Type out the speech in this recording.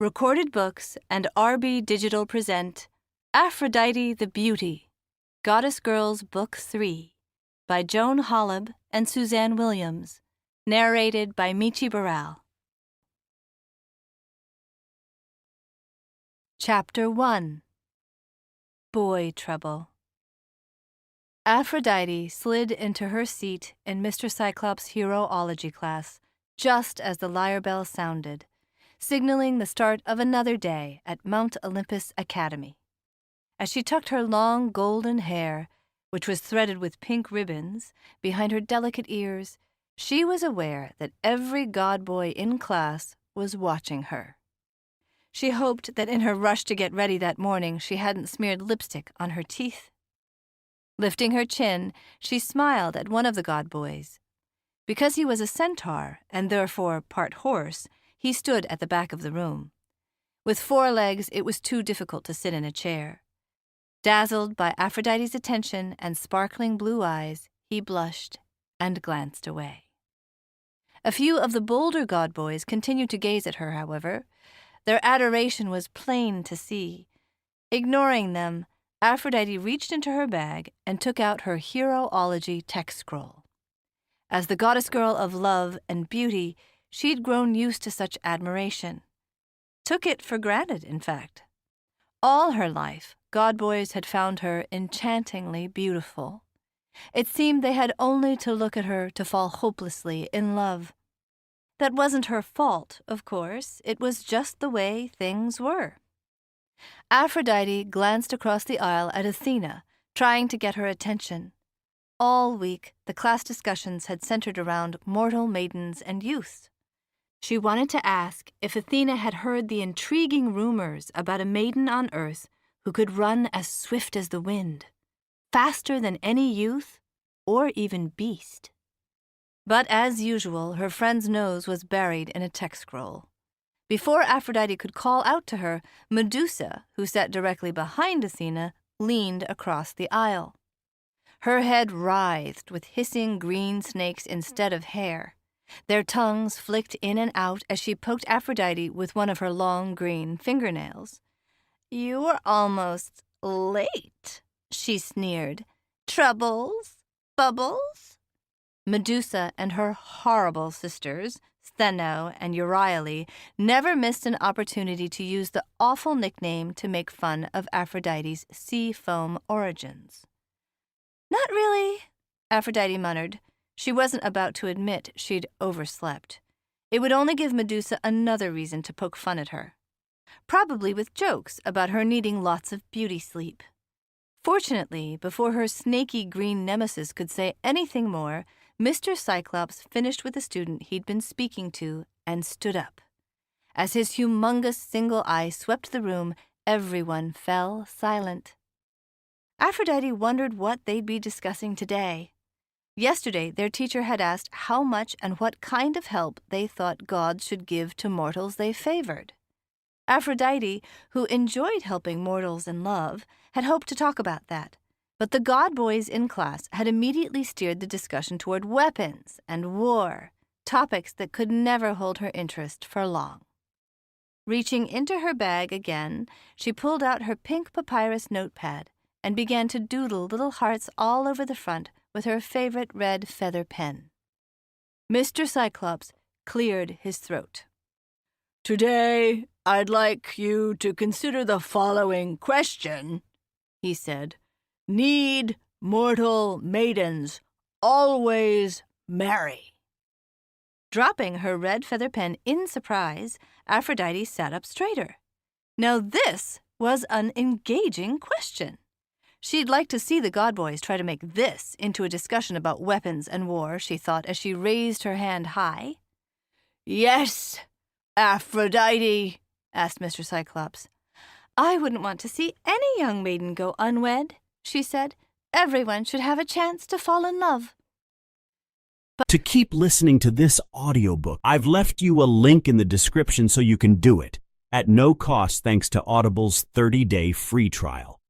Recorded Books and RB Digital present Aphrodite the Beauty, Goddess Girls Book 3 by Joan Holub and Suzanne Williams, narrated by Michi Burrell. Chapter 1. Boy Trouble. Aphrodite slid into her seat in Mr. Cyclops' heroology class just as the lyre bell sounded, signaling the start of another day at Mount Olympus Academy. As she tucked her long golden hair, which was threaded with pink ribbons, behind her delicate ears, she was aware that every god boy in class was watching her. She hoped that in her rush to get ready that morning she hadn't smeared lipstick on her teeth. Lifting her chin, she smiled at one of the god boys. Because he was a centaur and therefore part horse, he stood at the back of the room. With 4 legs, it was too difficult to sit in a chair. Dazzled by Aphrodite's attention and sparkling blue eyes, he blushed and glanced away. A few of the bolder god boys continued to gaze at her, however. Their adoration was plain to see. Ignoring them, Aphrodite reached into her bag and took out her heroology text scroll. As the goddess girl of love and beauty, she'd grown used to such admiration. Took it for granted, in fact. All her life, god boys had found her enchantingly beautiful. It seemed they had only to look at her to fall hopelessly in love. That wasn't her fault, of course. It was just the way things were. Aphrodite glanced across the aisle at Athena, trying to get her attention. All week, the class discussions had centered around mortal maidens and youths. She wanted to ask if Athena had heard the intriguing rumors about a maiden on Earth who could run as swift as the wind, faster than any youth or even beast. But as usual, her friend's nose was buried in a text scroll. Before Aphrodite could call out to her, Medusa, who sat directly behind Athena, leaned across the aisle. Her head writhed with hissing green snakes instead of hair. Their tongues flicked in and out as she poked Aphrodite with one of her long green fingernails. "You were almost late," she sneered. "Troubles? Bubbles?" Medusa and her horrible sisters, Stheno and Euryale, never missed an opportunity to use the awful nickname to make fun of Aphrodite's sea foam origins. "Not really," Aphrodite muttered. She wasn't about to admit she'd overslept. It would only give Medusa another reason to poke fun at her. Probably with jokes about her needing lots of beauty sleep. Fortunately, before her snaky green nemesis could say anything more, Mr. Cyclops finished with the student he'd been speaking to and stood up. As his humongous single eye swept the room, everyone fell silent. Aphrodite wondered what they'd be discussing today. Yesterday, their teacher had asked how much and what kind of help they thought gods should give to mortals they favored. Aphrodite, who enjoyed helping mortals in love, had hoped to talk about that, but the god boys in class had immediately steered the discussion toward weapons and war, topics that could never hold her interest for long. Reaching into her bag again, she pulled out her pink papyrus notepad and began to doodle little hearts all over the front with her favorite red feather pen. Mr. Cyclops cleared his throat. "Today, I'd like you to consider the following question," he said. "Need mortal maidens always marry?" Dropping her red feather pen in surprise, Aphrodite sat up straighter. Now this was an engaging question. She'd like to see the god boys try to make this into a discussion about weapons and war, she thought as she raised her hand high. "Yes, Aphrodite," asked Mr. Cyclops. "I wouldn't want to see any young maiden go unwed," she said. "Everyone should have a chance to fall in love." To keep listening to this audiobook, I've left you a link in the description so you can do it, at no cost thanks to Audible's 30-day free trial.